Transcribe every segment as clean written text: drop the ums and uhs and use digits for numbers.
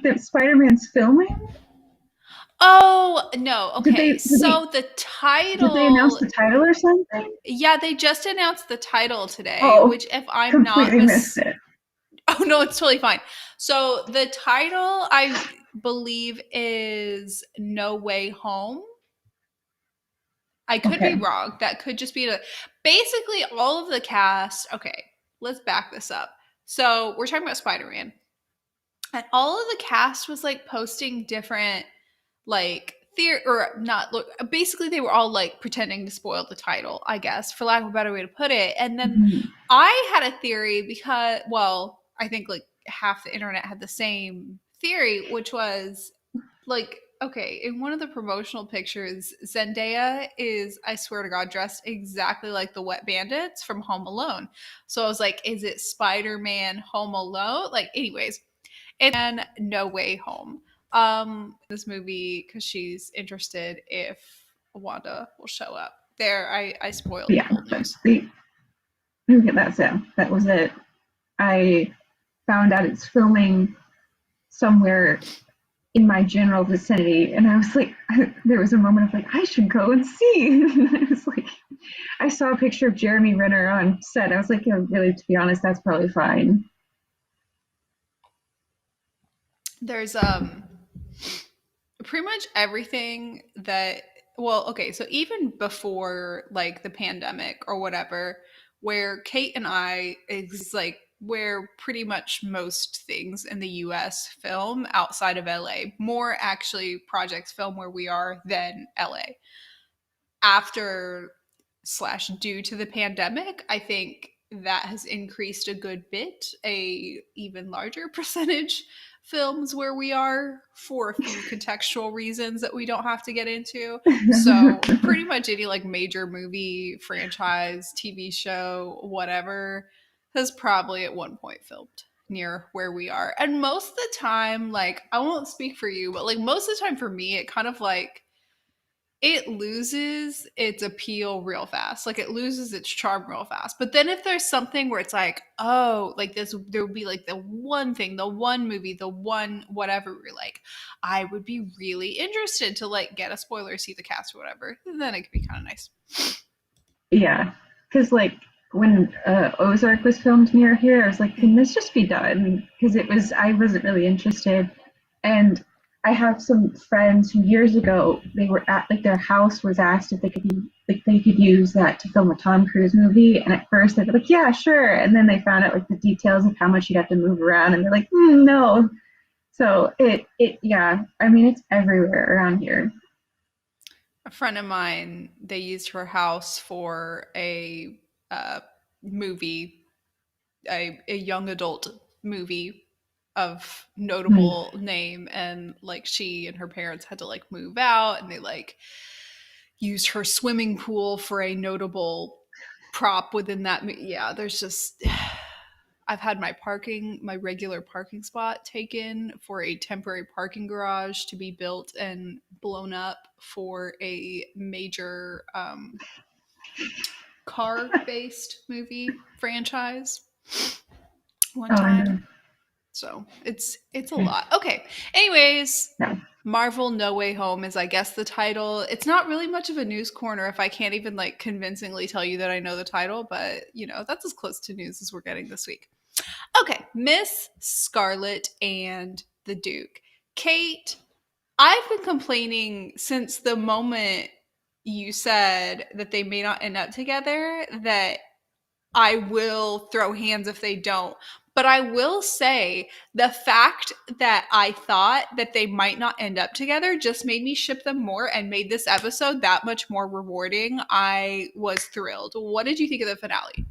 that Spider-Man's filming? Oh, no. Did they Okay. did they So the did they announce title, the title or something? yeah, they just announced the title today, Oh, which if I'm not completely missed it. oh no, it's totally fine. So the title I believe is No Way Home. I could be Okay. wrong. That could just be basically all of the cast. Okay, let's back this up. So we're talking about Spider-Man, and all of the cast was like posting different like theory or not. Look, basically they were all like pretending to spoil the title, I guess, for lack of a better way to put it. And then Mhm. I had a theory because, well, I think like half the internet had the same theory, which was like, okay, in one of the promotional pictures, Zendaya is, I swear to God, dressed exactly like the Wet Bandits from Home Alone. So I was like, is it Spider Man Home Alone? Like, anyways, it's No Way Home. This movie because she's interested if Wanda will show up. There, I spoiled the Yeah, whole that's news. the okay, that's it. That was it. I found out it's filming somewhere in my general vicinity, and I was like, there was a moment of like, I should go and see. And I was like, I saw a picture of Jeremy Renner on set. I was like, yeah, really, to be honest, that's probably fine. There's pretty much everything that, well, okay, so even before like the pandemic or whatever, where Kate and I is like where pretty much most things in the US film outside of LA, more actually projects film where we are than LA. After slash due to the pandemic, I think that has increased a good bit, a even larger percentage films where we are for a few contextual reasons that we don't have to get into. So pretty much any like major movie, franchise, TV show, whatever has probably at one point filmed near where we are. And most of the time, like I won't speak for you, but like most of the time for me, it kind of like it loses its appeal real fast. Like it loses its charm real fast. But then if there's something where it's like, oh, like this, there would be like the one thing, the one movie, the one whatever. We're like, I would be really interested to like get a spoiler, see the cast or whatever. And then it could be kind of nice. Yeah, because like when Ozark was filmed near here, I was like, can this just be done? Because I wasn't really interested. And I have some friends who years ago they were at like their house was asked if they could use that to film a Tom Cruise movie. And at first they were like, yeah, sure. And then they found out like the details of how much you'd have to move around, and they're like, no. So it yeah, I mean it's everywhere around here. A friend of mine, they used her house for a uh, movie, a young adult movie of Nice. notable name, and like she and her parents had to like move out, and they like used her swimming pool for a notable prop within that. Yeah, there's just I've had my regular parking spot taken for a temporary parking garage to be built and blown up for a major car based movie franchise one Oh no, time. So it's a lot. Okay. Anyways, no. Marvel No Way Home is I guess the title. It's not really much of a news corner if I can't even like convincingly tell you that I know the title, but you know, that's as close to news as we're getting this week. Okay, Miss Scarlett and the Duke. Kate, I've been complaining since the moment you said that they may not end up together that I will throw hands if they don't. But I will say the fact that I thought that they might not end up together just made me ship them more and made this episode that much more rewarding. I was thrilled. What did you think of the finale?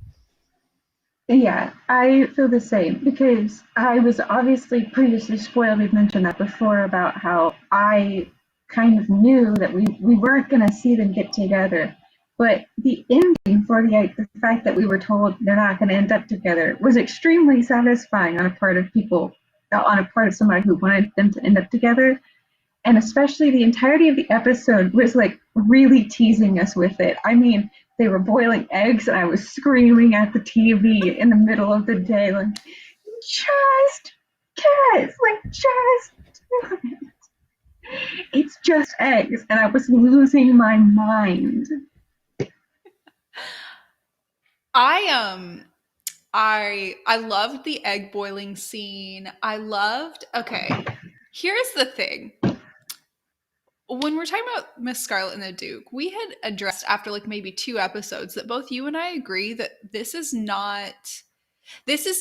Yeah, I feel the same because I was obviously previously spoiled. We've mentioned that before about how I kind of knew that we weren't going to see them get together. But the ending for the fact that we were told they're not going to end up together was extremely satisfying on a part of people, on a part of somebody who wanted them to end up together. And especially the entirety of the episode was like really teasing us with it. I mean, they were boiling eggs, and I was screaming at the TV in the middle of the day, like, just Yes, like just it's just eggs, and I was losing my mind. I I loved the egg boiling scene. I loved, okay, here's the thing. When we're talking about Miss Scarlet and the Duke, we had addressed after like maybe 2 episodes that both you and I agree that this is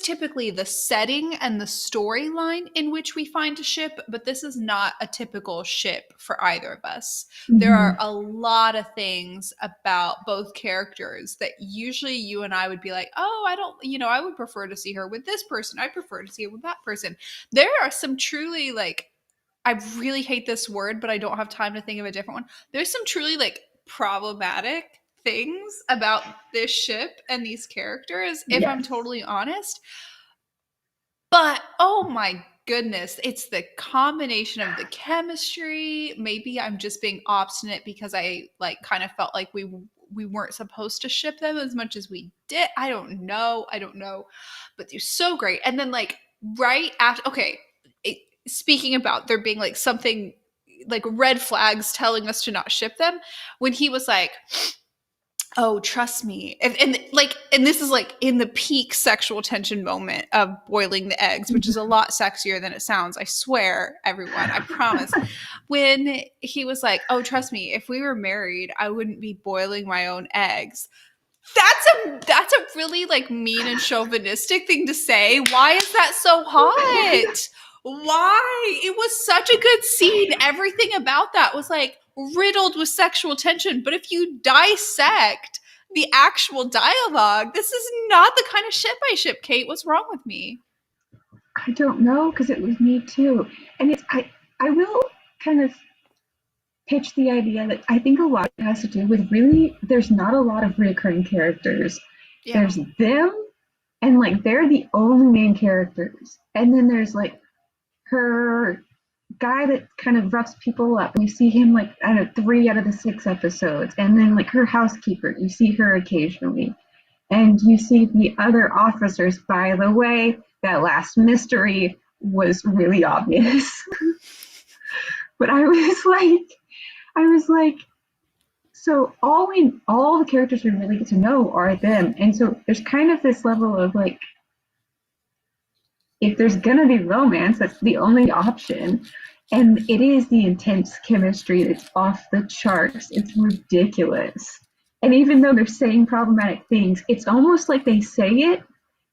typically the setting and the storyline in which we find a ship, but this is not a typical ship for either of us. There Mm-hmm. are a lot of things about both characters that usually you and I would be like, oh, I don't, I would prefer to see her with this person. I prefer to see her with that person. There are some truly like, I really hate this word, but I don't have time to think of a different one. There's some truly like problematic things about this ship and these characters, if I'm Yes. totally honest. But oh my goodness, it's the combination of the chemistry. Maybe I'm just being obstinate because I like kind of felt like we weren't supposed to ship them as much as we did. I don't know. I don't know. But they're so great. And then like right after, okay, speaking about there being like something like red flags telling us to not ship them, when he was like, oh, trust me. And like, and this is like in the peak sexual tension moment of boiling the eggs, which is a lot sexier than it sounds. I swear, everyone, I promise. When he was like, oh, trust me, if we were married, I wouldn't be boiling my own eggs. That's a really like mean and chauvinistic thing to say. Why is that so hot? Why? It was such a good scene. Everything about that was like riddled with sexual tension. But if you dissect the actual dialogue, this is not the kind of ship I ship, Kate. What's wrong with me? I don't know because it was me too, and I will kind of pitch the idea that I think a lot of it has to do with really there's not a lot of reoccurring characters. Yeah. There's them, and like they're the only main characters, and then there's like her guy that kind of roughs people up. You see him like out of 3 out of the 6 episodes, and then like her housekeeper. You see her occasionally, and you see the other officers. By the way, that last mystery was really obvious, but I was like, so all the characters we really get to know are them, and so there's kind of this level of like, if there's gonna be romance, that's the only option. And it is the intense chemistry that's off the charts. It's ridiculous. And even though they're saying problematic things, it's almost like they say it,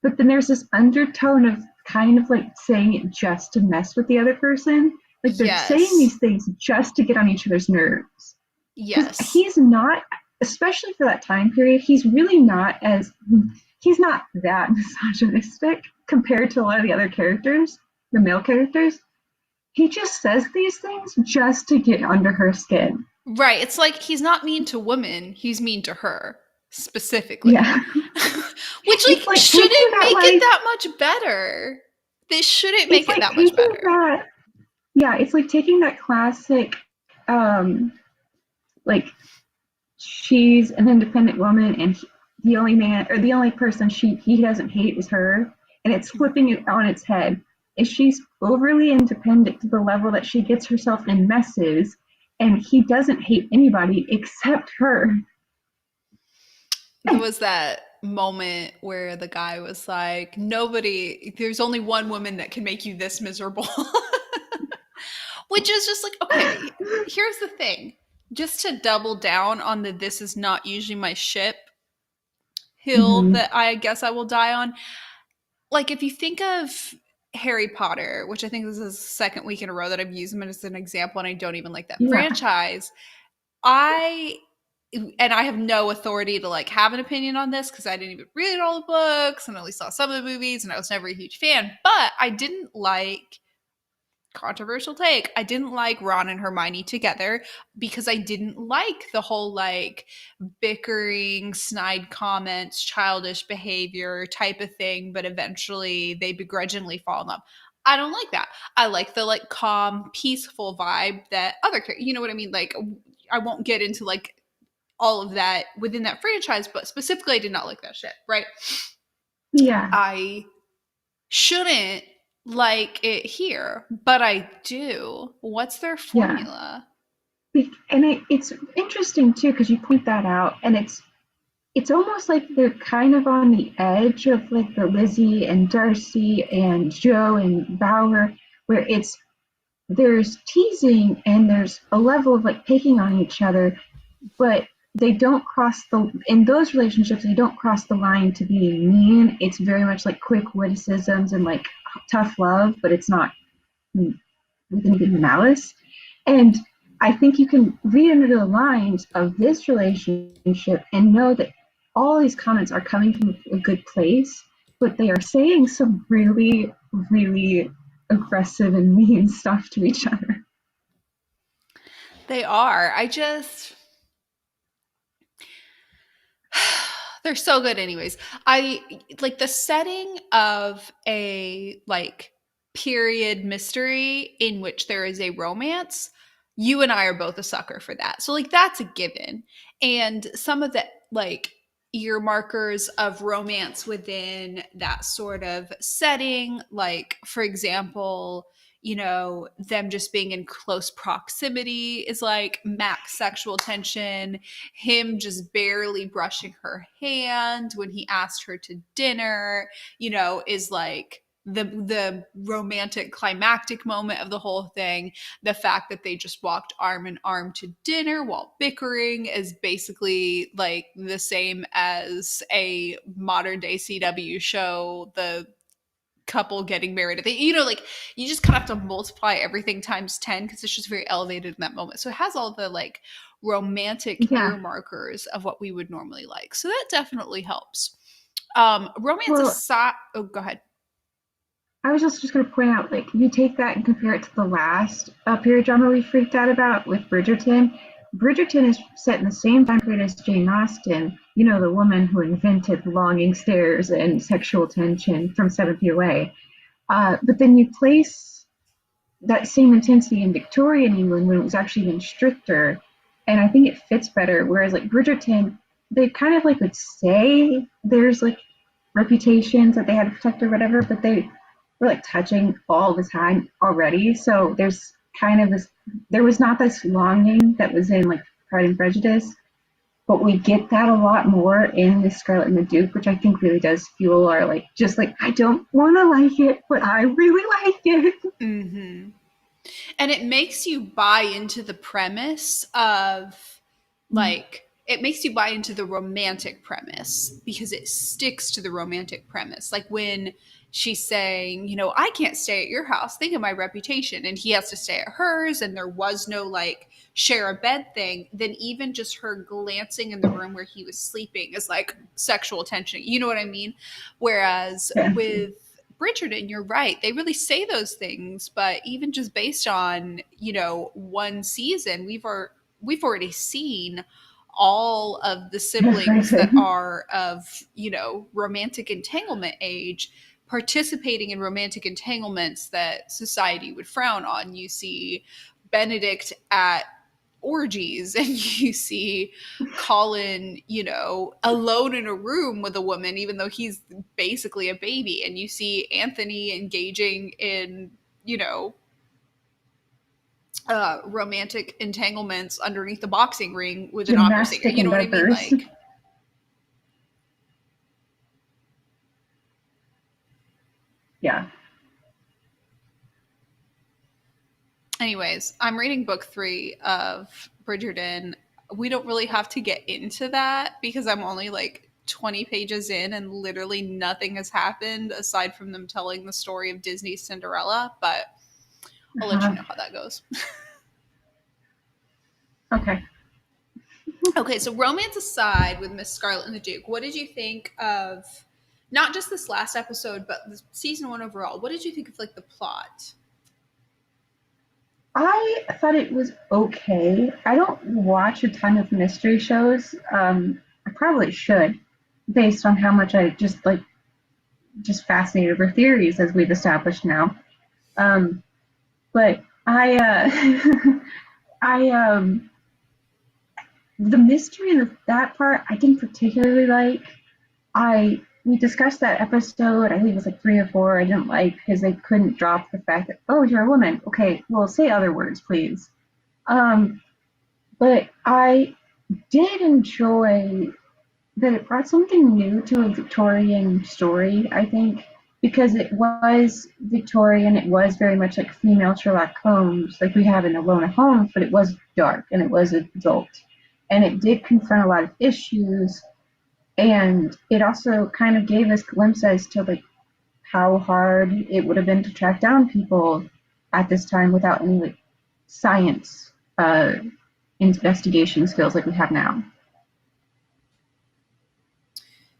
but then there's this undertone of kind of like saying it just to mess with the other person. Like they're saying Yes. these things just to get on each other's nerves. Because Yes. he's not, especially for that time period, he's not that misogynistic compared to a lot of the other characters, the male characters. He just says these things just to get under her skin. Right. It's like he's not mean to women, he's mean to her specifically. Yeah. Which It's like like taking shouldn't that make it like that much better. They shouldn't it's make it like that much taking better. that yeah, it's like taking that classic um like she's an independent woman and the only man or the only person he doesn't hate is her, and it's flipping it on its head. If she's overly independent to the level that she gets herself in messes and he doesn't hate anybody except her. There was that moment where the guy was like, nobody, there's only one woman that can make you this miserable. Which is just like, okay, here's the thing. Just to double down on the this is not usually my ship hill Mm-hmm. that I guess I will die on. Like, if you think of Harry Potter, which I think this is the second week in a row that I've used him as an example, and I don't even like that Yeah. franchise. I and I have no authority to like have an opinion on this because I didn't even read all the books and I only saw some of the movies and I was never a huge fan. But I didn't like, controversial take, I didn't like Ron and Hermione together because I didn't like the whole like bickering, snide comments, childish behavior type of thing, but eventually they begrudgingly fall in love. I don't like that. I like the like calm, peaceful vibe that other, you know what I mean? Like, I won't get into like all of that within that franchise, but specifically, I did not like that shit, right? Yeah. I shouldn't like it here, but I do. What's their Yeah. formula? And it's interesting too, because you point that out, and it's almost like they're kind of on the edge of like the Lizzie and Darcy and Joe and Bauer, where there's teasing and there's a level of like picking on each other, but they don't cross in those relationships, they don't cross the line to being mean. It's very much like quick witticisms and like tough love, but it's not with any malice. And I think you can read into the lines of this relationship and know that all these comments are coming from a good place, but they are saying some really, really aggressive and mean stuff to each other. They are. I just they're so good anyways. I like the setting of a like period mystery in which there is a romance. You and I are both a sucker for that. So like that's a given. And some of the like earmarkers of romance within that sort of setting, like for example, them just being in close proximity is like max sexual tension. Him just barely brushing her hand when he asked her to dinner, is like the romantic climactic moment of the whole thing. The fact that they just walked arm in arm to dinner while bickering is basically like the same as a modern day CW show, the couple getting married at the like you just kind of have to multiply everything times 10 because it's just very elevated in that moment. So it has all the like romantic Yeah. earmarkers of what we would normally like, so that definitely helps. Romance Well, aside, oh, go ahead. I was just going to point out, like, if you take that and compare it to the last period drama we freaked out about with Bridgerton, Bridgerton is set in the same time period as Jane Austen, the woman who invented longing stares and sexual tension from 7 Feet Away. But then you place that same intensity in Victorian England when it was actually even stricter, and I think it fits better. Whereas, like, Bridgerton, they kind of like would say there's like reputations that they had to protect or whatever, but they were like touching all the time already. So there's kind of this, there was not this longing that was in like Pride and Prejudice, but we get that a lot more in the Scarlet and the Duke, which I think really does fuel our like, just like, I don't want to like it, but I really like it. Mm-hmm. And it makes you buy into the premise of like it makes you buy into the romantic premise because it sticks to the romantic premise. Like when she's saying, I can't stay at your house, think of my reputation, and he has to stay at hers, and there was no like share a bed thing, then even just her glancing in the room where he was sleeping is like sexual tension. You know what I mean? Whereas Yeah. with Bridgerton, you're right. They really say those things, but even just based on, one season, we've already seen all of the siblings that Everything. are of, romantic entanglement age participating in romantic entanglements that society would frown on. You see Benedict at orgies and you see Colin, alone in a room with a woman, even though he's basically a baby. And you see Anthony engaging in, romantic entanglements underneath the boxing ring with an opera singer. Gymnastic You know what I mean? endeavors. Like, Yeah. anyways, I'm reading book 3 of Bridgerton. We don't really have to get into that because I'm only like 20 pages in and literally nothing has happened aside from them telling the story of Disney's Cinderella, but I'll let you Uh-huh. know how that goes. Okay. Okay, so romance aside with Miss Scarlet and the Duke, what did you think of not just this last episode, but the season 1 overall? What did you think of like the plot? I thought it was okay. I don't watch a ton of mystery shows. I probably should, based on how much I just fascinated over theories as we've established now. Um, but I the mystery of that part I didn't particularly like. I we discussed that episode. I think it was like 3 or 4. I didn't like because they couldn't drop the fact that, oh, you're a woman. Okay, well, say other words, please. Um, but I did enjoy that it brought something new to a Victorian story, I think, because it was Victorian, it was very much like female Sherlock Holmes, like we have in Alone at Home, but it was dark and it was adult. And it did confront a lot of issues, and it also kind of gave us glimpses to like how hard it would have been to track down people at this time without any like science investigation skills like we have now.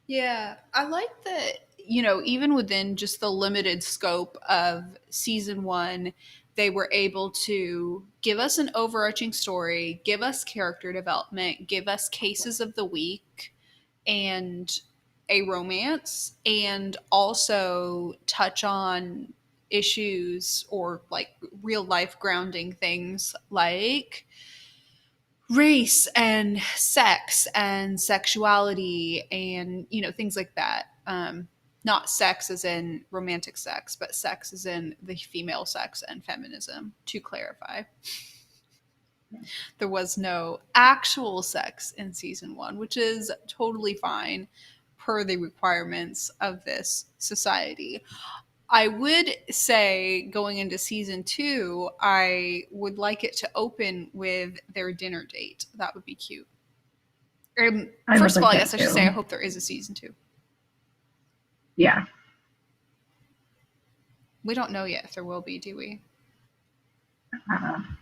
Yeah, I like that, even within just the limited scope of season one, they were able to give us an overarching story, give us character development, give us cases of the week, and a romance, and also touch on issues or like real life grounding things like race and sex and sexuality and things like that. Not sex as in romantic sex, but sex as in the female sex and feminism, to clarify. There was no actual sex in season one, which is totally fine per the requirements of this society. I would say going into season two, I would like it to open with their dinner date. That would be cute. I would First of like all, I that guess I should say I too. hope there is a season two. Yeah. We don't know yet if there will be, do we?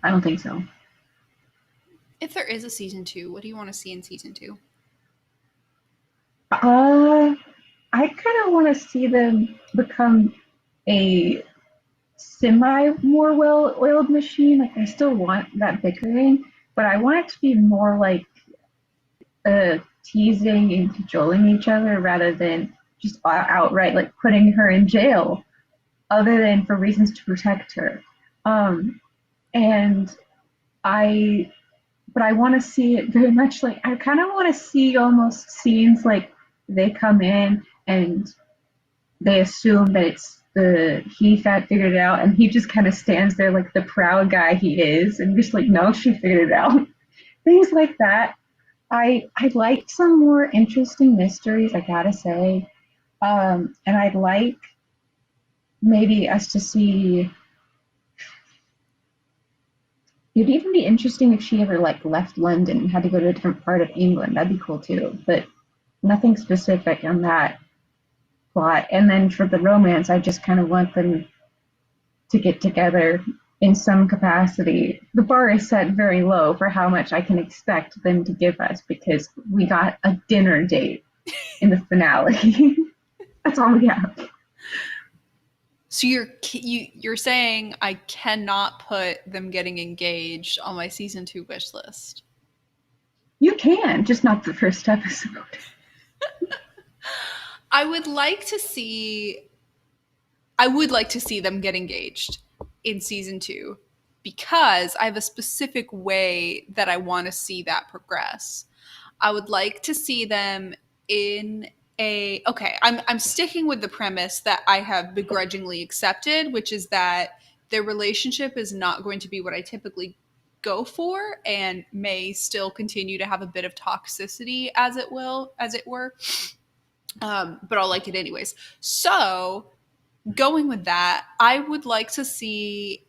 I don't think so. If there is a season two, what do you want to see in season two? Uh, I kind of want to see them become a semi more well oiled machine. Like, I still want that bickering, but I want it to be more like teasing and cajoling each other rather than just outright like putting her in jail, other than for reasons to protect her. Um, and I but I want to see it very much like I kind of want to see almost scenes like they come in and they assume that it's the he fat figured it out, and he just kind of stands there like the proud guy he is, and just like, no, she figured it out. Things like that. I like some more interesting mysteries, I gotta say, and I'd like maybe us to see. It'd even be interesting if she ever like left London and had to go to a different part of England. That'd be cool too. But nothing specific on that plot. And then for the romance, I just kind of want them to get together in some capacity. The bar is set very low for how much I can expect them to give us because we got a dinner date in the finale. That's all we have. So you're saying I cannot put them getting engaged on my season two wish list? You can, just not the first episode. I would like to see. I would like to see them get engaged in season two because I have a specific way that I want to see that progress. I would like to see them in a okay, I'm sticking with the premise that I have begrudgingly accepted, which is that their relationship is not going to be what I typically go for and may still continue to have a bit of toxicity as it were. But I'll like it anyways. So going with that, I would like to see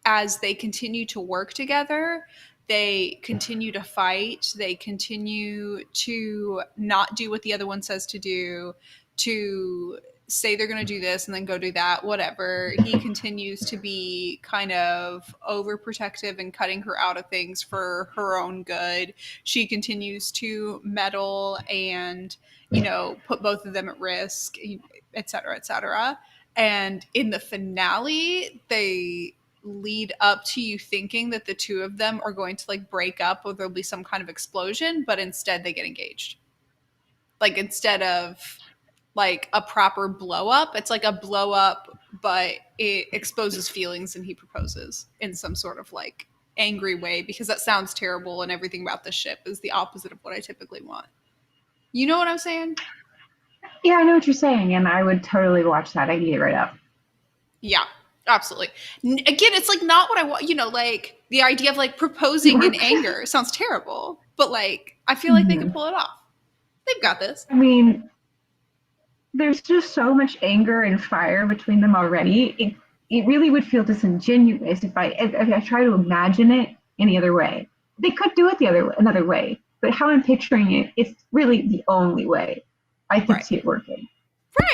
as they continue to work together, they continue to fight, they continue to not do what the other one says to do, to say they're going to do this and then go do that, whatever. He continues to be kind of overprotective and cutting her out of things for her own good. She continues to meddle and, put both of them at risk, et cetera, et cetera. And in the finale, they lead up to you thinking that the two of them are going to like break up or there'll be some kind of explosion, but instead they get engaged. Like instead of like a proper blow up, it's like a blow up, but it exposes feelings and he proposes in some sort of like angry way because that sounds terrible and everything about the ship is the opposite of what I typically want. You know what I'm saying? Yeah, I know what you're saying, and I would totally watch that. I'd eat it right up. Yeah, absolutely. Again, it's like not what I want. You know, like the idea of like It proposing in worked. anger sounds terrible, but like I feel like they could Mhm. pull it off. They've got this. I mean, there's just so much anger and fire between them already. It really would feel disingenuous if I try to imagine it any other way. They could do it the other another way, but how I'm picturing it, it's really the only way I could Right. see it working.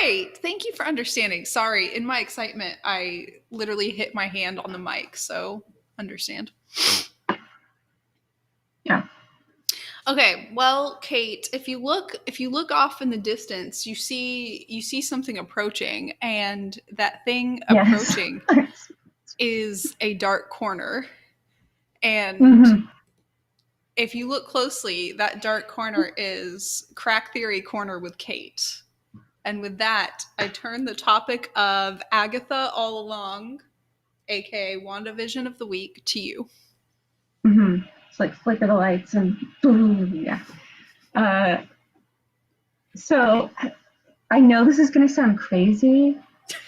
Right. Thank you for understanding. Sorry, in my excitement, I literally hit my hand on the mic, so understand. Yeah. Okay, well, Kate, if you look off in the distance, you see something approaching, and that thing Yes. approaching is a dark corner. And Mm-hmm. if you look closely, that dark corner is Crack Theory Corner with Kate. And with that, I turn the topic of Agatha All Along, aka WandaVision of the Week, to you. Mm-hmm. It's like flicker the lights and boom. Yeah. Uh, so I know this is going to sound crazy,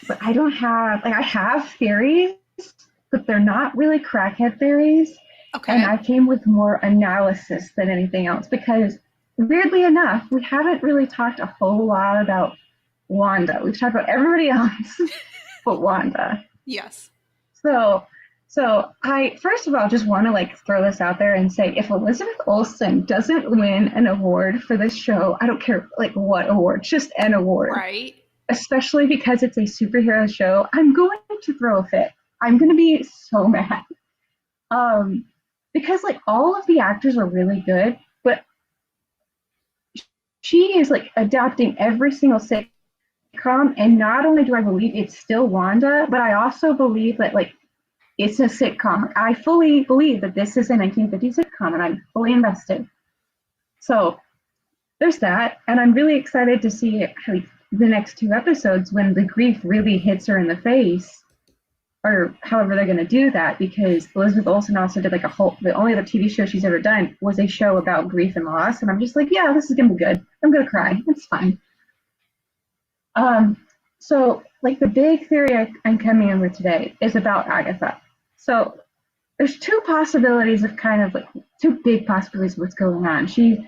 but I don't have, like, I have theories, but they're not really crackhead theories. And Okay. I came with more analysis than anything else because, weirdly enough, we haven't really talked a whole lot about Wanda. We've talked about everybody else but Wanda. Yes. So, so I first of all just want to like throw this out there and say if Elizabeth Olsen doesn't win an award for this show, I don't care like what award, just an award. Right. Especially because it's a superhero show, I'm going to throw a fit. I'm going to be so mad. Um, because like all of the actors are really good, but she is like adapting every single sitcom, and not only do I believe it's still Wanda, but I also believe that like it's a sitcom. I fully believe that this is a 1950s sitcom, and I'm fully invested. So there's that, and I'm really excited to see how the next two episodes when the grief really hits her in the face, or however they're going to do that, because Elizabeth Olsen also did like a whole, the only other TV show she's ever done was a show about grief and loss, and I'm just like, yeah, this is going to be good. I'm going to cry. It's fine. Um, so like the big theory I'm coming in with today is about Agatha. So there's two possibilities of kind of like two big possibilities of what's going on. She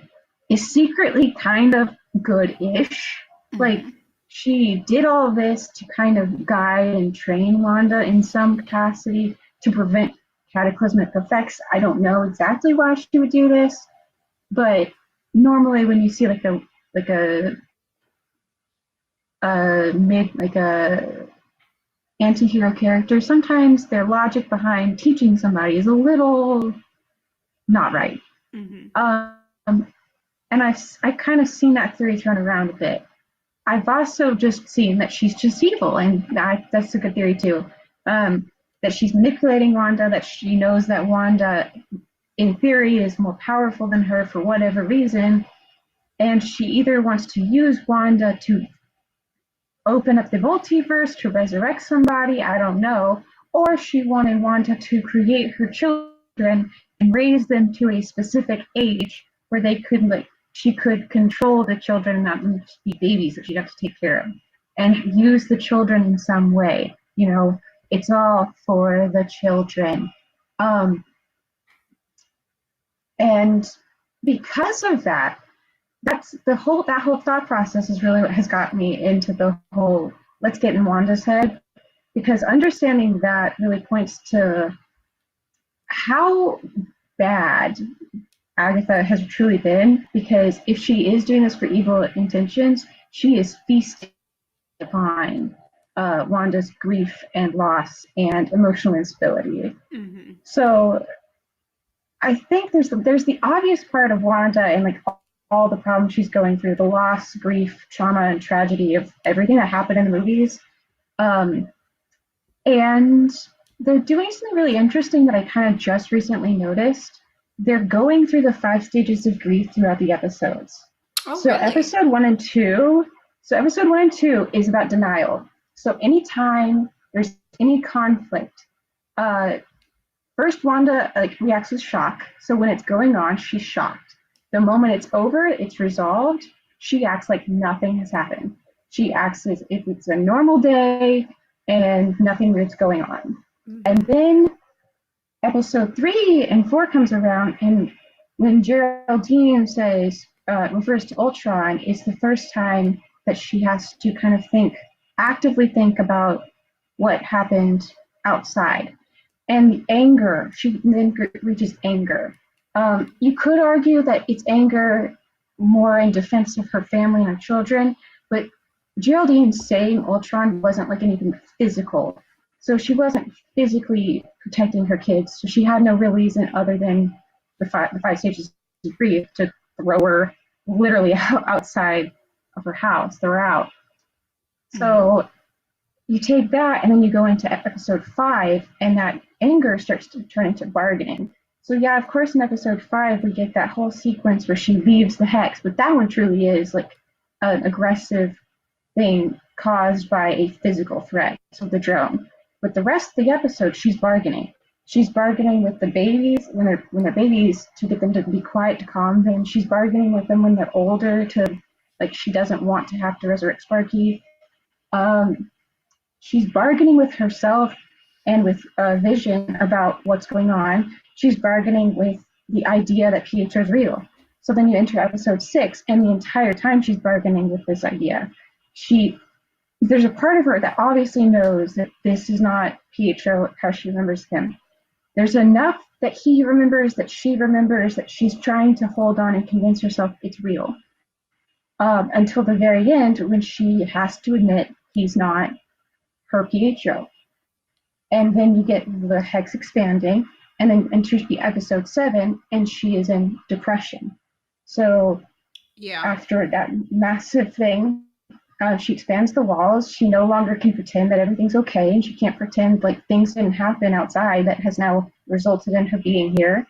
is secretly kind of good-ish. Like Mm-hmm. she did all this to kind of guide and train Wanda in some capacity to prevent cataclysmic effects. I don't know exactly why she would do this, but normally when you see like a mid like a anti-hero character, sometimes their logic behind teaching somebody is a little not right. Mm-hmm. And I kind of seen that theory thrown around a bit. I've also just seen that she's just evil, and that's a good theory too. That she's manipulating Wanda, that she knows that Wanda, in theory, is more powerful than her for whatever reason, and she either wants to use Wanda to open up the multiverse to resurrect somebody, I don't know, or she wanted Wanda to create her children and raise them to a specific age where they could like she could control the children and not just be babies that she'd have to take care of and use the children in some way. You know, it's all for the children. Um, and because of that, that's that whole thought process is really what has got me into the whole let's get in Wanda's head, because understanding that really points to how bad Agatha has truly been, because if she is doing this for evil intentions, she is feasting upon Wanda's grief and loss and emotional instability. Mm-hmm. So I think there's the obvious part of Wanda and like all the problems she's going through, the loss, grief, trauma, and tragedy of everything that happened in the movies. Um, and they're doing something really interesting that I kind of just recently noticed. They're going through the 5 stages of grief throughout the episodes. Oh, So really? episode one and two is about denial. So anytime there's any conflict, uh, first Wanda like reacts with shock. So when it's going on, she's shocked. The moment it's over, it's resolved. She acts like nothing has happened. She acts as if it's a normal day and nothing weird's going on. And then episode 3 and 4 comes around, and when Geraldine refers to Ultron, it's the first time that she has to kind of actively think about what happened outside. And the anger, she then reaches anger. You could argue that it's anger more in defense of her family and her children, but Geraldine saying Ultron wasn't like anything physical. So she wasn't physically protecting her kids. So she had no real reason other than the five stages of grief to throw her literally outside of her house, throw her out. So you take that and then you go into episode 5, and that anger starts to turn into bargaining. So yeah, of course in episode 5 we get that whole sequence where she leaves the hex, but that one truly is like an aggressive thing caused by a physical threat, so the drone. But the rest of the episode, she's bargaining. She's bargaining with the babies when they're babies to get them to be quiet, to calm them. She's bargaining with them when they're older to, like, she doesn't want to have to resurrect Sparky. She's bargaining with herself and with Vision about what's going on. She's bargaining with the idea that Pietro is real. So then you enter episode 6, and the entire time she's bargaining with this idea. There's a part of her that obviously knows that this is not Pietro how she remembers him. There's enough that he remembers, that she remembers, that she's trying to hold on and convince herself it's real. Until the very end, when she has to admit he's not her Pietro. And then you get the hex expanding, and then enters the episode 7, and she is in depression. So after that massive thing, she expands the walls. She no longer can pretend that everything's okay, and she can't pretend like things didn't happen outside that has now resulted in her being here.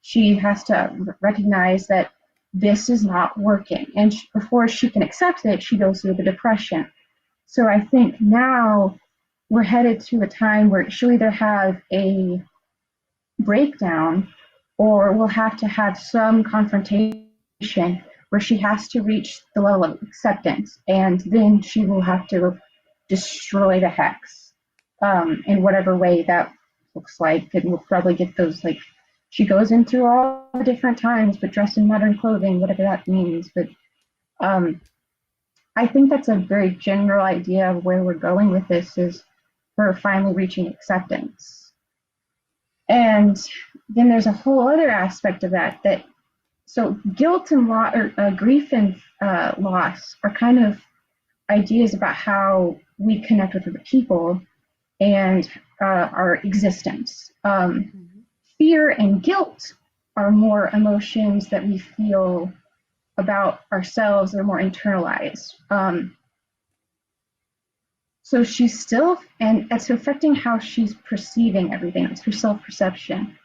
She has to recognize that this is not working, and before she can accept it, she goes through the depression. So I think now we're headed to a time where she'll either have a breakdown, or we'll have to have some confrontation where she has to reach the level of acceptance, and then she will have to destroy the hex in whatever way that looks like. And we'll probably get those, like, she goes in through all the different times, but dressed in modern clothing, whatever that means. But I think that's a very general idea of where we're going with this, is her finally reaching acceptance. And then there's a whole other aspect of that so guilt and grief and loss are kind of ideas about how we connect with other people and our existence. Fear and guilt are more emotions that we feel about ourselves. They're more internalized. So she's still, and it's affecting how she's perceiving everything. It's her self-perception.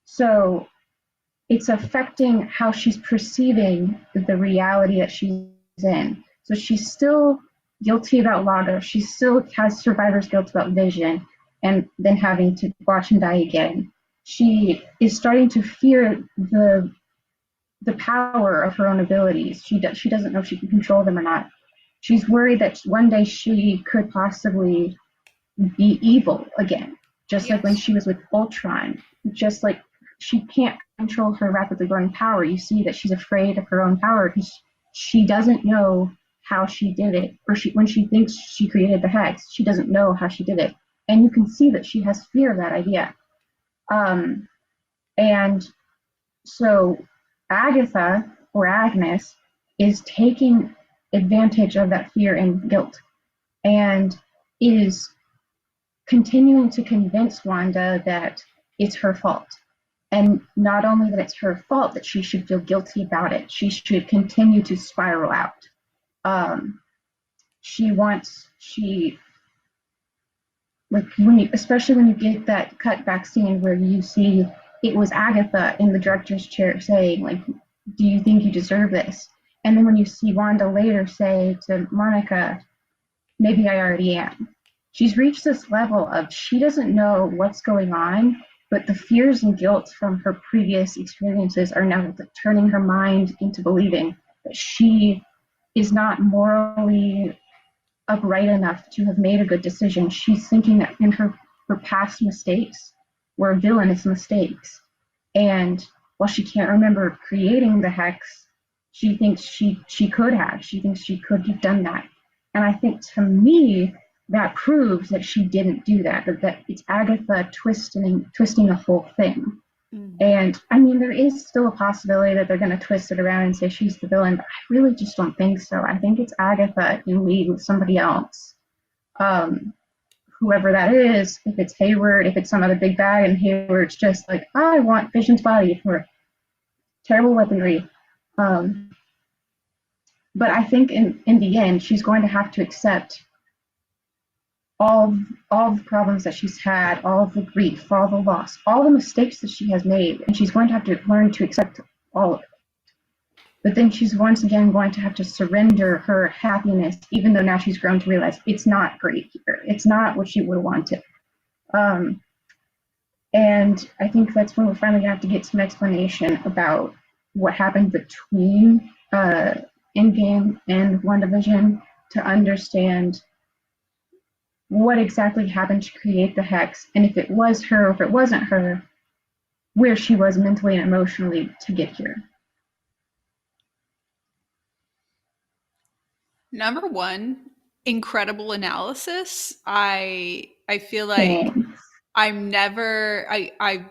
So it's affecting how she's perceiving the reality that she's in. So she's still guilty about Lago. She still has survivor's guilt about Vision, and then having to watch him die again. She is starting to fear the power of her own abilities. She doesn't know if she can control them or not. She's worried that one day she could possibly be evil again, just like when she was with Ultron. Just like she can't control her rapidly growing power. You see that she's afraid of her own power because she doesn't know how she did it, or when she thinks she created the hex, she doesn't know how she did it, and you can see that she has fear of that idea. And so Agatha, or Agnes, is taking advantage of that fear and guilt, and is continuing to convince Wanda that it's her fault. And not only that it's her fault, that she should feel guilty about it. She should continue to spiral out. Especially when you get that cutback scene where you see it was Agatha in the director's chair saying, like, do you think you deserve this? And then when you see Wanda later say to Monica, maybe I already am. She's reached this level of she doesn't know what's going on, but the fears and guilt from her previous experiences are now turning her mind into believing that she is not morally upright enough to have made a good decision. She's thinking that in her past mistakes were villainous mistakes. And while she can't remember creating the hex, she thinks she could have. She thinks she could have done that. And I think, to me, that proves that she didn't do that, that it's Agatha twisting the whole thing. Mm-hmm. And I mean, there is still a possibility that they're going to twist it around and say she's the villain, but I really just don't think so. I think it's Agatha in league with somebody else. Whoever that is, if it's Hayward, if it's some other big bad, and Hayward's just like, I want Vision's body for terrible weaponry. But I think in the end, she's going to have to accept all the problems that she's had, all the grief, all the loss, all the mistakes that she has made, and she's going to have to learn to accept all of it. But then she's once again going to have to surrender her happiness, even though now she's grown to realize it's not great here. It's not what she would have wanted. And I think that's when we're finally going to have to get some explanation about what happened between Endgame and WandaVision to understand what exactly happened to create the hex, and if it was her or if it wasn't her, where she was mentally and emotionally to get here. Number one, incredible analysis. I feel like I'm never I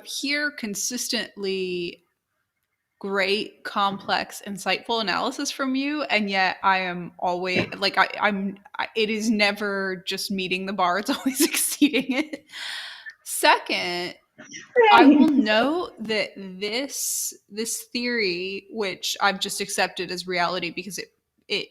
hear consistently great, complex, insightful analysis from you, and yet I am always like it is never just meeting the bar, it's always exceeding it. Second, I will note that this theory, which I've just accepted as reality because it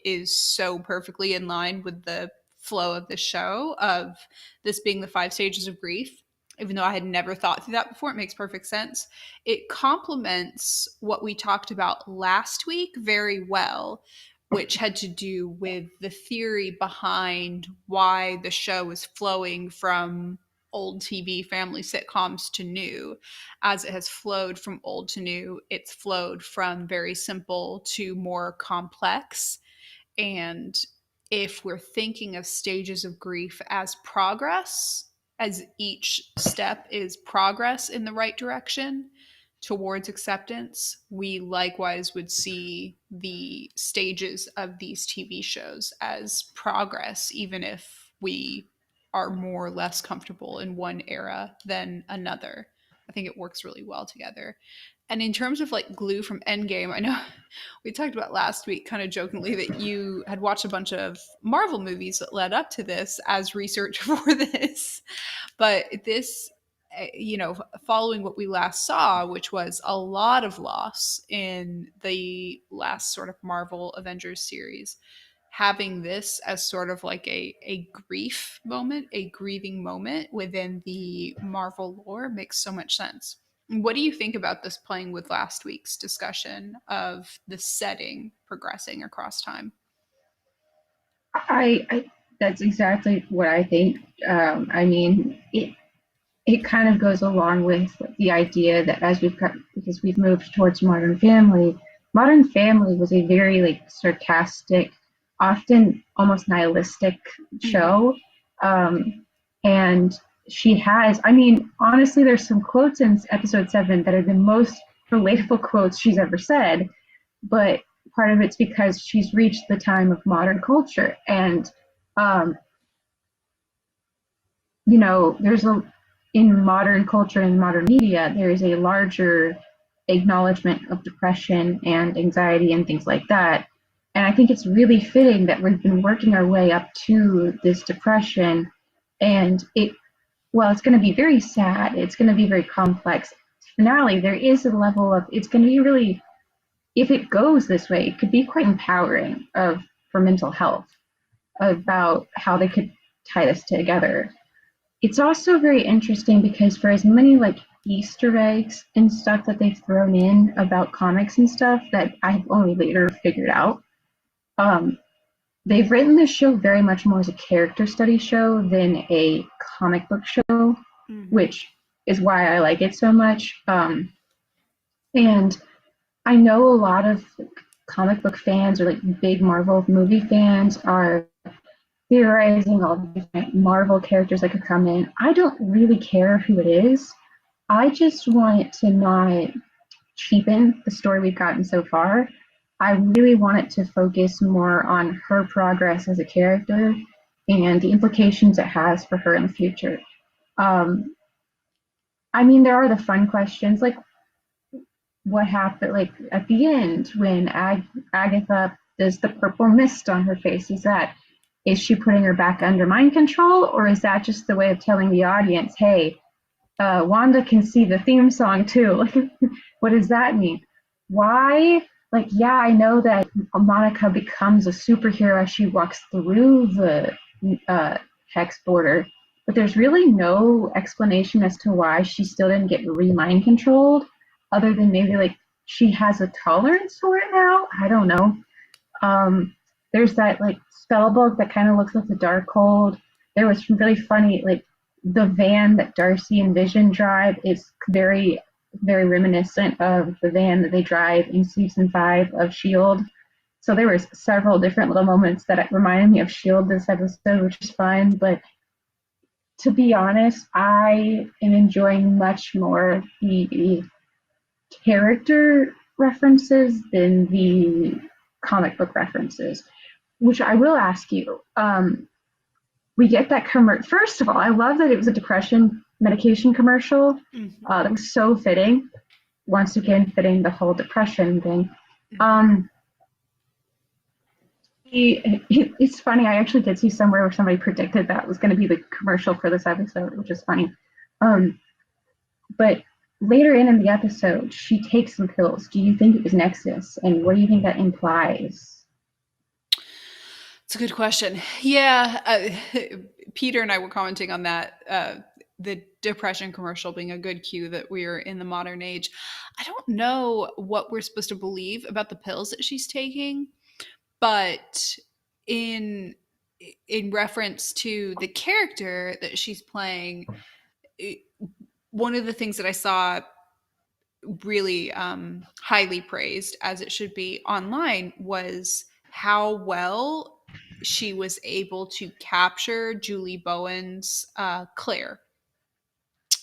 is so perfectly in line with the flow of the show, of this being the 5 stages of grief. Even though I had never thought through that before, it makes perfect sense. It complements what we talked about last week very well, which had to do with the theory behind why the show is flowing from old TV family sitcoms to new. As it has flowed from old to new, it's flowed from very simple to more complex. And if we're thinking of stages of grief as progress, as each step is progress in the right direction towards acceptance, we likewise would see the stages of these TV shows as progress, even if we are more or less comfortable in one era than another. I think it works really well together. And in terms of like glue from Endgame, I know we talked about last week kind of jokingly that you had watched a bunch of Marvel movies that led up to this as research for this. But this, following what we last saw, which was a lot of loss in the last sort of Marvel Avengers series, having this as sort of like a grief moment, a grieving moment within the Marvel lore makes so much sense. What do you think about this playing with last week's discussion of the setting progressing across time? I that's exactly what I think. I mean, it kind of goes along with the idea that because we've moved towards Modern Family was a very like sarcastic, often almost nihilistic show. And she has, I mean, honestly, there's some quotes in episode 7 that are the most relatable quotes she's ever said, but part of it's because she's reached the time of modern culture. And, in modern culture and modern media, there is a larger acknowledgement of depression and anxiety and things like that. And I think it's really fitting that we've been working our way up to this depression, and it's going to be very sad. It's going to be very complex. Finale, there is a level of, it's going to be really, if it goes this way, it could be quite empowering for mental health, about how they could tie this together. It's also very interesting because for as many like Easter eggs and stuff that they've thrown in about comics and stuff that I've only later figured out, they've written this show very much more as a character study show than a comic book show, which is why I like it so much. And I know a lot of comic book fans or like big Marvel movie fans are theorizing all the different Marvel characters that could come in. I don't really care who it is. I just want it to not cheapen the story we've gotten so far. I really want it to focus more on her progress as a character and the implications it has for her in the future. Um, I mean, there are the fun questions like what happened, like at the end when Agatha does the purple mist on her face. Is she putting her back under mind control, or is that just the way of telling the audience, hey, Wanda can see the theme song too? Like, what does that mean? Why? Like, yeah, I know that Monica becomes a superhero as she walks through the uh, hex border, but there's really no explanation as to why she still didn't get re-mind controlled, other than maybe like she has a tolerance for it now. I don't know. Um, there's that like spell book that kind of looks like the Darkhold. There was some really funny like the van that Darcy and Vision drive is very very reminiscent of the van that they drive in season 5 of Shield. So there was several different little moments that reminded me of Shield this episode, which is fun. But to be honest, I am enjoying much more the character references than the comic book references, which I will ask you. We get that commercial. First of all, I love that it was a depression medication commercial. That was so fitting. Once again, fitting the whole depression thing. It's funny. I actually did see somewhere where somebody predicted that was going to be the commercial for this episode, which is funny. But later in the episode, she takes some pills. Do you think it was Nexus? And what do you think that implies? It's a good question. Yeah, Peter and I were commenting on that. The depression commercial being a good cue that we're in the modern age. I don't know what we're supposed to believe about the pills that she's taking, but in in reference to the character that she's playing, one of the things that I saw really highly praised, as it should be online, was how well she was able to capture Julie Bowen's Claire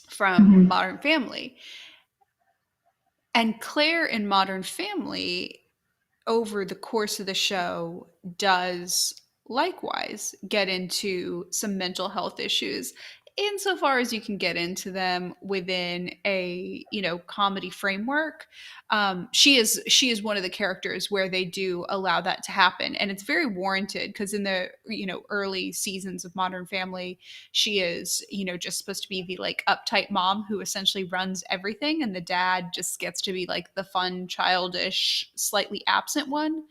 from Mm-hmm. Modern Family. And Claire in Modern Family, over the course of the show, does likewise get into some mental health issues insofar as you can get into them within a comedy framework. She is one of the characters where they do allow that to happen, and it's very warranted because in the early seasons of Modern Family, she is just supposed to be the like uptight mom who essentially runs everything, and the dad just gets to be like the fun, childish, slightly absent one.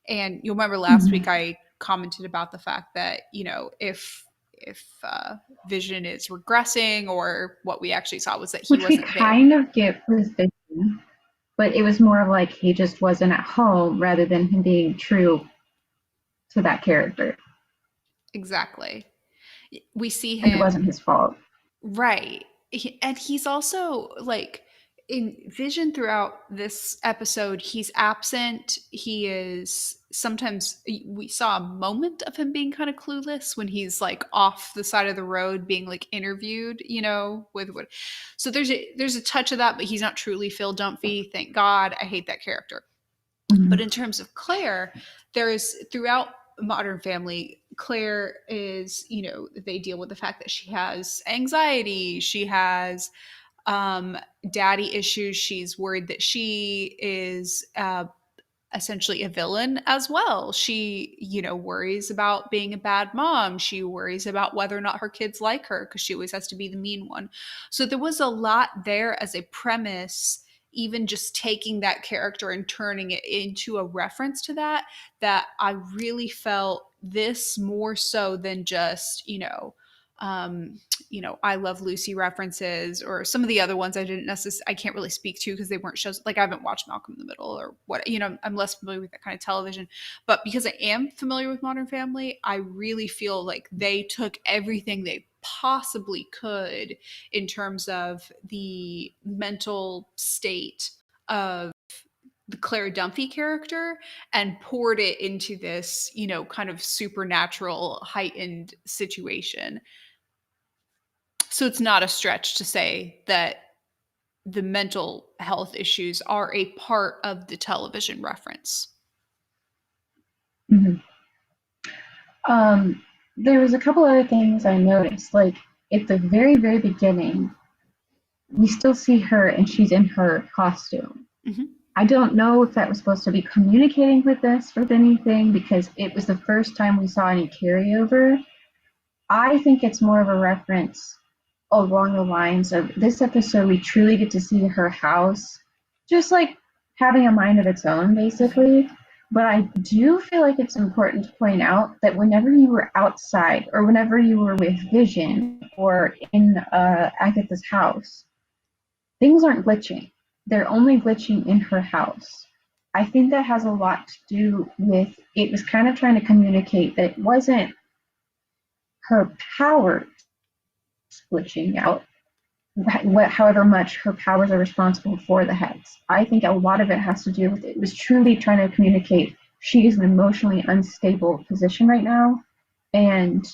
And you'll remember last week I commented about the fact that if Vision is regressing, or what we actually saw was that he Which we wasn't kind there. of get with Vision, but it was more of like he just wasn't at home rather than him being true to that character. Exactly. We see And it him. wasn't his fault. Right. And he's also like in Vision throughout this episode, he's absent. He is sometimes, we saw a moment of him being kind of clueless when he's like off the side of the road being like interviewed, with what. So there's a touch of that, but he's not truly Phil Dunphy. Thank God. I hate that character. But Mm-hmm. in terms of Claire, there is throughout Modern Family, Claire is, they deal with the fact that she has anxiety, she has daddy issues, she's worried that she is essentially a villain as well. She, worries about being a bad mom. She worries about whether or not her kids like her because she always has to be the mean one. So there was a lot there as a premise, even just taking that character and turning it into a reference to that I really felt this more so than just, I Love Lucy references, or some of the other ones I can't really speak to because they weren't shows. Like I haven't watched Malcolm in the Middle or what, I'm less familiar with that kind of television. But because I am familiar with Modern Family, I really feel like they took everything they possibly could in terms of the mental state of the Claire Dunphy character and poured it into this, kind of supernatural heightened situation. So it's not a stretch to say that the mental health issues are a part of the television reference. Mhm. There was a couple other things I noticed. Like at the very, very beginning, we still see her and she's in her costume. Mm-hmm. I don't know if that was supposed to be communicating with us with anything because it was the first time we saw any carryover. I think it's more of a reference along the lines of this episode, we truly get to see her house just like having a mind of its own, basically. But I do feel like it's important to point out that whenever you were outside or whenever you were with Vision or in Agatha's house, things aren't glitching. They're only glitching in her house. I think that has a lot to do with it was kind of trying to communicate that it wasn't her powers glitching out, however much her powers are responsible for the heads. I think a lot of it has to do with it was truly trying to communicate she is an emotionally unstable position right now. And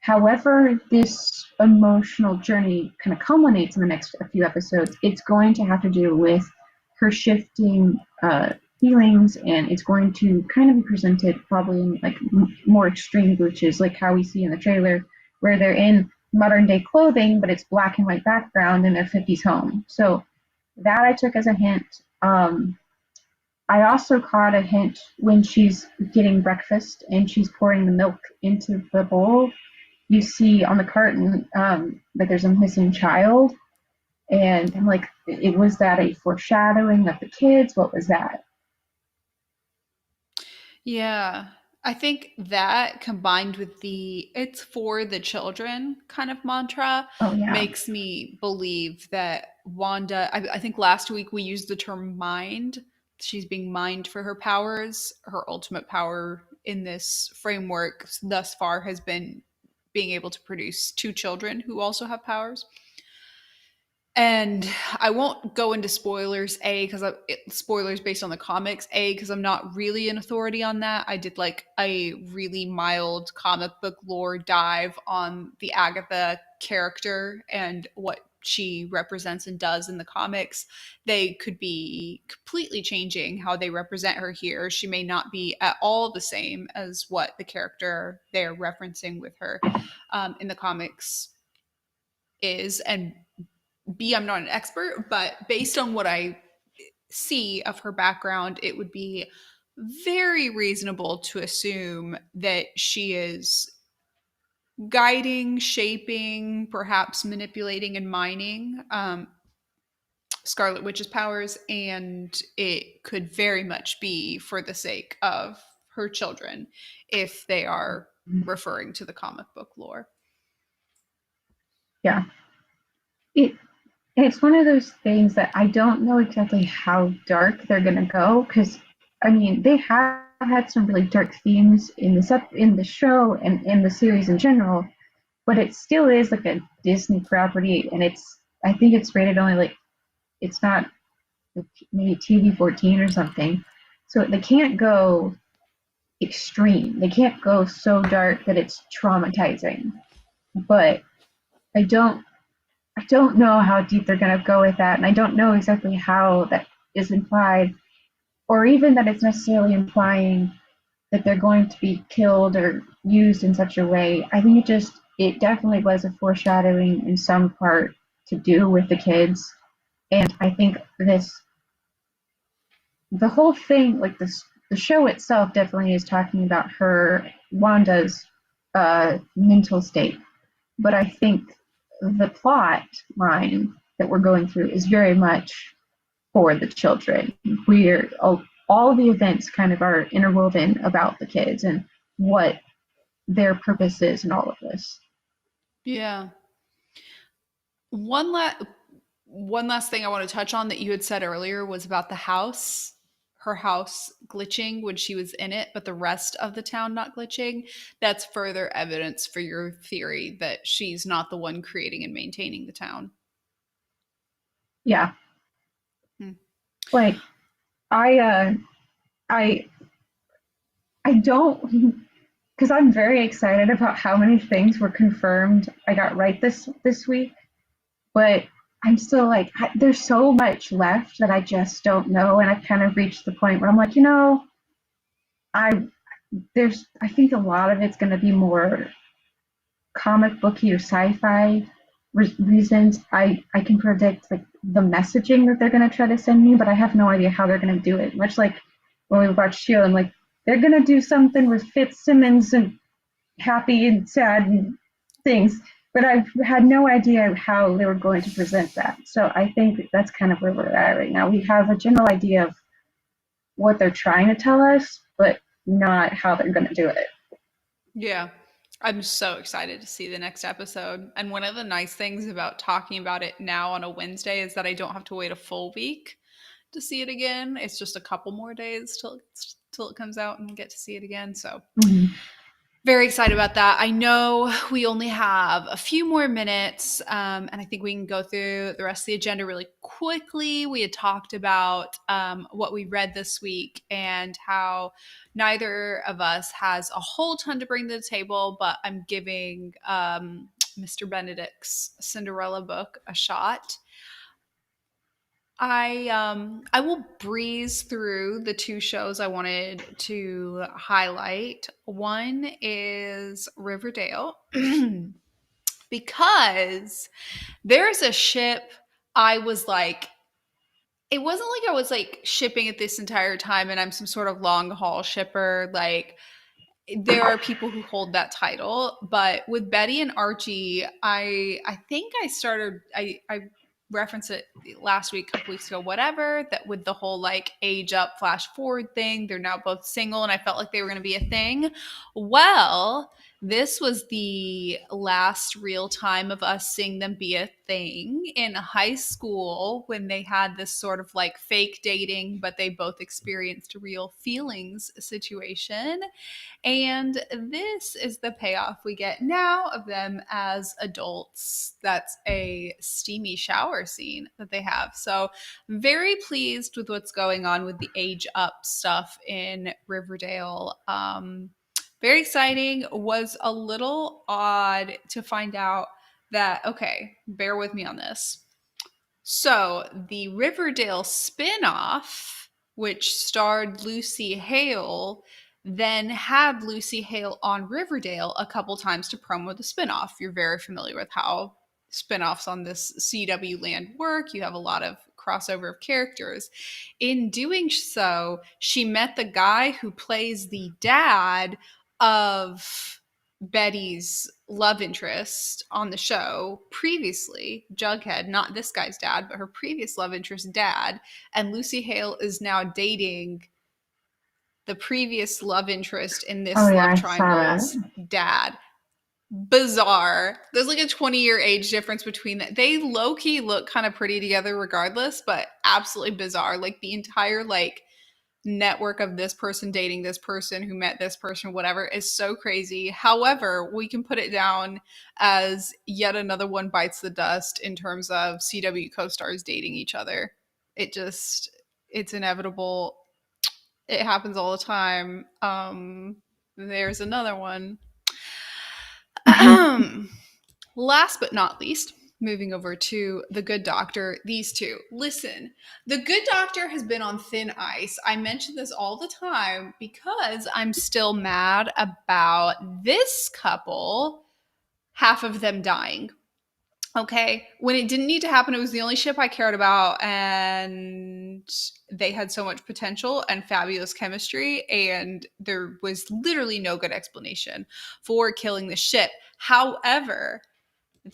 however this emotional journey kind of culminates in the next few episodes, it's going to have to do with her shifting feelings, and it's going to kind of be presented probably in like more extreme glitches, like how we see in the trailer, where they're in modern day clothing, but it's black and white background in their 50s home. So that I took as a hint. I also caught a hint when she's getting breakfast and she's pouring the milk into the bowl. You see on the carton that there's a missing child. And I'm like, it was that a foreshadowing of the kids? What was that? Yeah. I think that combined with the "it's for the children" kind of mantra Oh, yeah. makes me believe that Wanda, I think last week we used the term mind. She's being mined for her powers. Her ultimate power in this framework thus far has been being able to produce two children who also have powers. And I won't go into spoilers, because spoilers based on the comics, because I'm not really an authority on that. I did like a really mild comic book lore dive on the Agatha character and what she represents and does in the comics. They could be completely changing how they represent her here. She may not be at all the same as what the character they're referencing with her in the comics is. And B, I'm not an expert, but based on what I see of her background, it would be very reasonable to assume that she is guiding, shaping, perhaps manipulating and mining Scarlet Witch's powers, and it could very much be for the sake of her children if they are referring to the comic book lore. Yeah. It it's one of those things that I don't know exactly how dark they're gonna go because I mean they have had some really dark themes in the show and in the series in general, but it still is like a Disney property, and I think it's rated only like it's not maybe TV-14 or something, so they can't go extreme. They can't go so dark that it's traumatizing. But I don't I don't know how deep they're going to go with that, and I don't know exactly how that is implied, or even that it's necessarily implying that they're going to be killed or used in such a way. I think it definitely was a foreshadowing in some part to do with the kids, and I think the whole thing, like the show itself, definitely is talking about Wanda's mental state. But I think the plot line that we're going through is very much for the children. We're all the events kind of are interwoven about the kids and what their purpose is in all of this. Yeah. One last one last thing I want to touch on that you had said earlier was about the house, her house glitching when she was in it, but the rest of the town not glitching. That's further evidence for your theory that she's not the one creating and maintaining the town. Yeah, Hmm. like I I I don't, because I'm very excited about how many things were confirmed I got right this week, but I'm still like there's so much left that I just don't know, and I've kind of reached the point where I'm like, I I think a lot of it's going to be more comic booky or sci-fi reasons. I can predict like the messaging that they're going to try to send me, but I have no idea how they're going to do it. Much like when we watched Shield, I'm like, they're going to do something with Fitzsimmons and happy and sad and things, but I've had no idea how they were going to present that. So I think that's kind of where we're at right now. We have a general idea of what they're trying to tell us, but not how they're going to do it. Yeah. I'm so excited to see the next episode. And one of the nice things about talking about it now on a Wednesday is that I don't have to wait a full week to see it again. It's just a couple more days till it comes out and get to see it again. So very excited about that. I know we only have a few more minutes, and I think we can go through the rest of the agenda really quickly. We had talked about what we read this week and how neither of us has a whole ton to bring to the table, but I'm giving Mr. Benedict's Cinderella book a shot. I will breeze through the two shows I wanted to highlight. One is Riverdale because there's a ship I was like it wasn't like I was like shipping it this entire time and I'm some sort of long haul shipper. Like there are people who hold that title, but with Betty and Archie, I think I started I referenced it last week, a couple weeks ago, whatever, that with the whole like age up, flash forward thing, they're now both single, and I felt like they were gonna be a thing. Well, this was the last real time of us seeing them be a thing in high school when they had this sort of like fake dating, but they both experienced real feelings situation. And this is the payoff we get now of them as adults. That's a steamy shower scene that they have. So, very pleased with what's going on with the age up stuff in Riverdale. Very exciting. Was a little odd to find out that, okay, bear with me on this. So, the Riverdale spin-off, which starred Lucy Hale, then had Lucy Hale on Riverdale a couple times to promo the spinoff. You're very familiar with how spinoffs on this CW land work. You have a lot of crossover of characters. In doing so, she met the guy who plays the dad of Betty's love interest on the show previously, Jughead, not this guy's dad, but her previous love interest dad. And Lucy Hale is now dating the previous love interest in this Oh yeah, love I saw triangle's that. dad. Bizarre. There's like a 20-year age difference between that. They low-key look kind of pretty together regardless, but absolutely bizarre. Like the entire like network of this person dating this person who met this person, whatever, is so crazy. However, we can put it down as yet another one bites the dust in terms of CW co-stars dating each other. It's inevitable. It happens all the time. There's another one. Last but not least, moving over to The Good Doctor, these two. Listen, The Good Doctor has been on thin ice. I mention this all the time because I'm still mad about this couple, half of them dying. Okay, when it didn't need to happen, it was the only ship I cared about, and they had so much potential and fabulous chemistry, and there was literally no good explanation for killing the ship. However,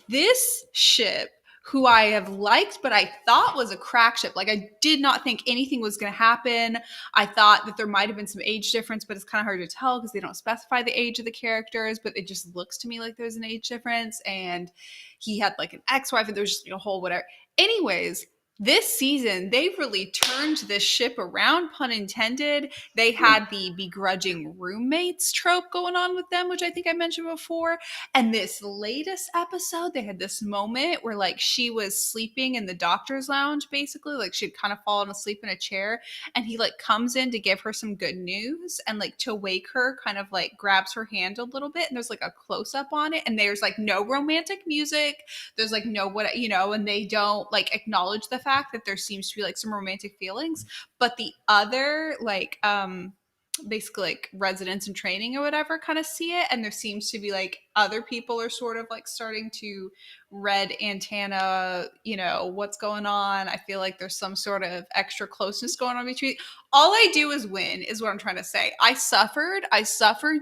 this ship, who I have liked, but I thought was a crack ship. Like I did not think anything was going to happen. I thought that there might have been some age difference, but it's kind of hard to tell because they don't specify the age of the characters, but it just looks to me like there's an age difference. And he had like an ex-wife and there was just a whole whatever. Anyways, this season, they really turned this ship around, pun intended. They had the begrudging roommates trope going on with them, which I think I mentioned before. And this latest episode, they had this moment where like she was sleeping in the doctor's lounge, basically. Like she'd kind of fallen asleep in a chair. And he like comes in to give her some good news and like to wake her, kind of like grabs her hand a little bit. And there's like a close up on it. And there's like no romantic music. There's like no what, and they don't like acknowledge the fact that there seems to be like some romantic feelings, but the other like basically like residents in training or whatever kind of see it, and there seems to be like other people are sort of like starting to red antenna, what's going on. I feel like there's some sort of extra closeness going on between. All I do is win is what I'm trying to say. I suffered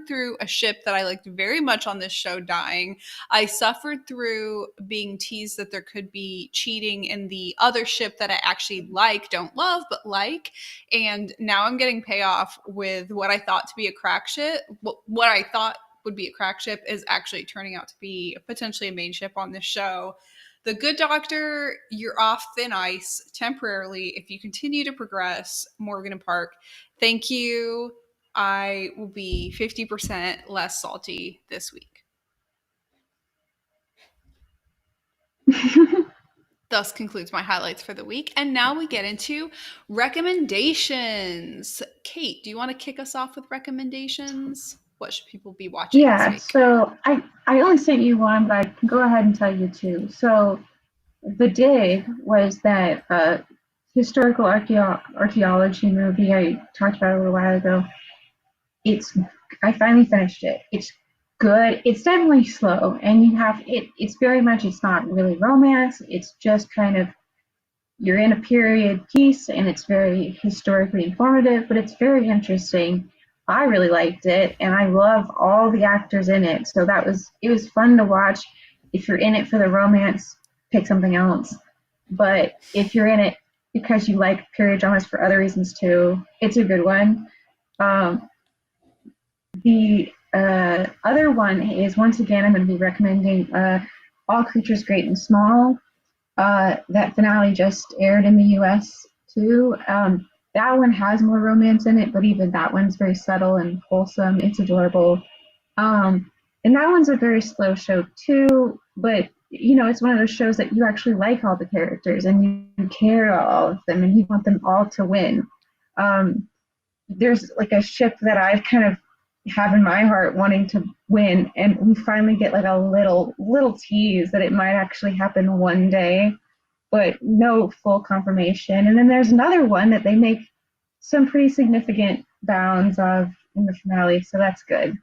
through a ship that I liked very much on this show dying. I suffered through being teased that there could be cheating in the other ship that I actually don't love, but like. And now I'm getting payoff with what I thought to be a crack ship. What I thought would be a crack ship is actually turning out to be potentially a main ship on this show. The Good Doctor, you're off thin ice temporarily if you continue to progress. Morgan and Park, thank you. I will be 50% less salty this week. Thus concludes my highlights for the week. And now we get into recommendations. Kate, do you want to kick us off with recommendations? What should people be watching this week? So I only sent you one, but I can go ahead and tell you two. So The Dig was that historical archaeology movie I talked about a little while ago. I finally finished it. It's good. It's definitely slow, and it's very much, it's not really romance. It's just kind of, you're in a period piece, and it's very historically informative, but it's very interesting. I really liked it, and I love all the actors in it. So it was fun to watch. If you're in it for the romance, pick something else. But if you're in it because you like period dramas for other reasons too, it's a good one. The other one is, once again, I'm going to be recommending All Creatures Great and Small. That finale just aired in the US too. That one has more romance in it, but even that one's very subtle and wholesome. It's adorable. And that one's a very slow show too, but it's one of those shows that you actually like all the characters and you care about all of them and you want them all to win. There's like a ship that I've kind of have in my heart wanting to win, and we finally get like a little tease that it might actually happen one day, but no full confirmation. And then there's another one that they make some pretty significant bounds of in the finale, so that's good.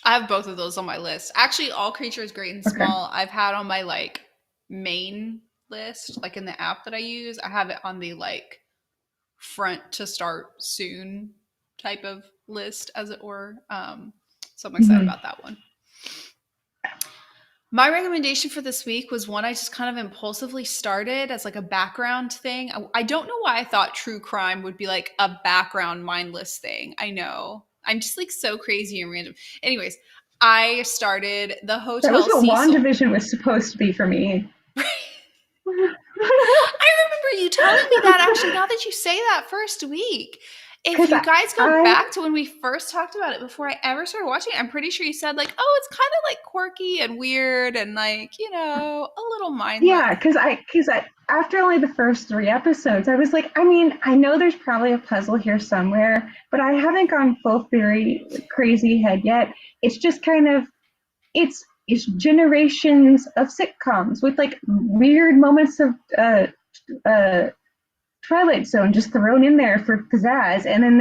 I have both of those on my list. Actually, All Creatures Great and Small, I've had on my like main list, like in the app that I use. I have it on the like front to start soon type of list, as it were. So I'm excited about that one. My recommendation for this week was one I just kind of impulsively started as like a background thing. I don't know why I thought true crime would be like a background mindless thing. I know. I'm just like so crazy and random. Anyways, I started the Hotel That was what Cecil. WandaVision was supposed to be for me. I remember you telling me that, actually, now that you say that, first week. If you guys go back to when we first talked about it before I ever started watching it, I'm pretty sure you said like, oh, it's kind of like quirky and weird and like, a little mindless. Yeah, because I after only the first 3 episodes, I was like, I mean, I know there's probably a puzzle here somewhere, but I haven't gone full theory crazy head yet. It's just kind of, it's generations of sitcoms with like weird moments of Twilight Zone just thrown in there for pizzazz, and then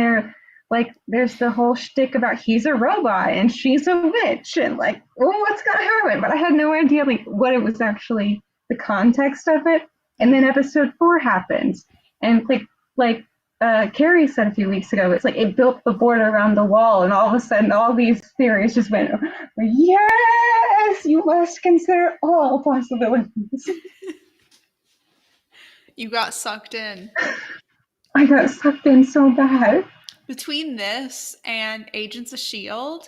there's the whole shtick about he's a robot and she's a witch, and like, oh, what's gonna happen? But I had no idea like what it was actually, the context of it. And then episode 4 happens, and like Carrie said a few weeks ago, it's like it built the border around the wall, and all of a sudden all these theories just went, yes, you must consider all possibilities. You got sucked in. I got sucked in so bad. Between this and Agents of S.H.I.E.L.D.,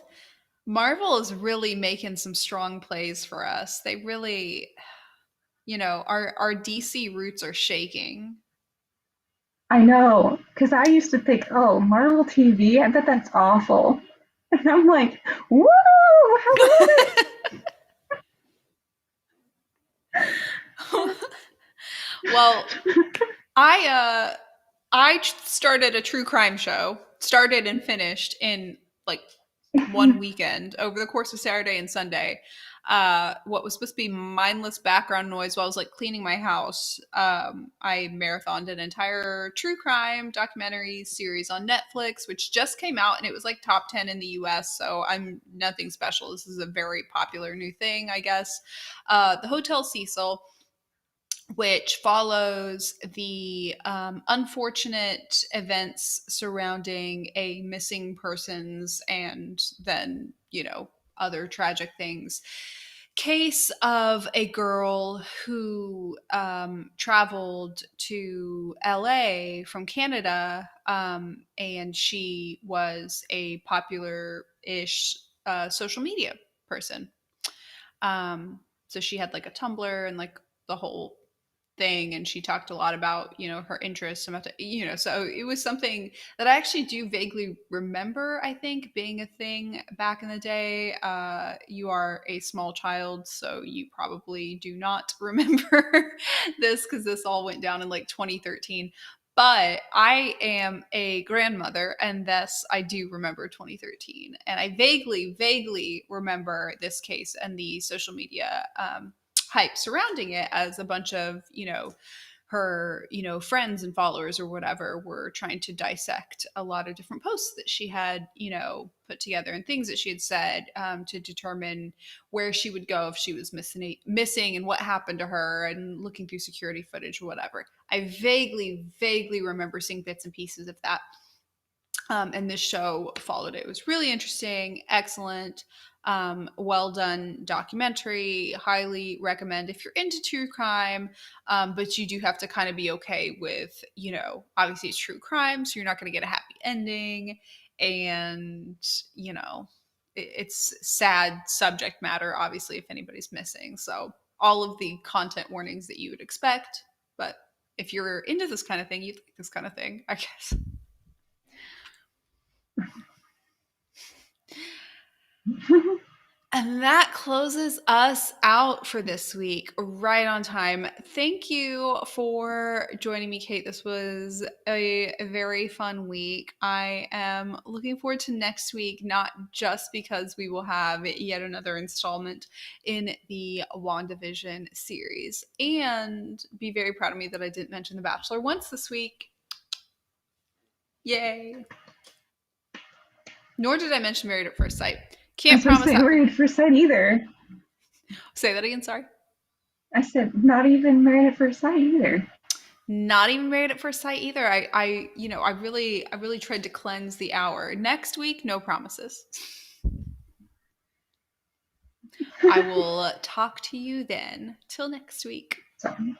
Marvel is really making some strong plays for us. They really, our DC roots are shaking. I know, because I used to think, oh, Marvel TV, I bet that's awful. And I'm like, woo, I love it. Well, I started a true crime show, started and finished in like one weekend over the course of Saturday and Sunday. What was supposed to be mindless background noise while I was like cleaning my house. I marathoned an entire true crime documentary series on Netflix, which just came out and it was like top 10 in the US. So I'm nothing special. This is a very popular new thing, I guess. The Hotel Cecil, which follows the unfortunate events surrounding a missing persons and then, other tragic things. Case of a girl who traveled to LA from Canada, and she was a popular ish social media person. So she had like a Tumblr and like the whole thing, and she talked a lot about her interests about so it was something that I actually do vaguely remember, I think, being a thing back in the day. You are a small child, so you probably do not remember this because this all went down in like 2013, but I am a grandmother and thus I do remember 2013, and I vaguely remember this case and the social media hype surrounding it, as a bunch of her friends and followers or whatever were trying to dissect a lot of different posts that she had put together and things that she had said, to determine where she would go if she was missing and what happened to her, and looking through security footage or whatever. I vaguely remember seeing bits and pieces of that. And this show followed it. It was really interesting, excellent, well done documentary. Highly recommend if you're into true crime, but you do have to kind of be okay with, obviously it's true crime, so you're not going to get a happy ending, and it's sad subject matter, obviously, if anybody's missing. So all of the content warnings that you would expect, but if you're into this kind of thing, you'd like this kind of thing, I guess. And that closes us out for this week, right on time. Thank you for joining me, Kate. This was a very fun week. I am looking forward to next week, not just because we will have yet another installment in the WandaVision series, and be very proud of me that I didn't mention The Bachelor once this week. Yay. Nor did I mention Married at First Sight. Can't promise that. Married at First Sight either. Say that again, sorry. I said not even Married at First Sight either. Not even Married at First Sight either. I really tried to cleanse the hour. Next week, no promises. I will talk to you then. Till next week. Sorry.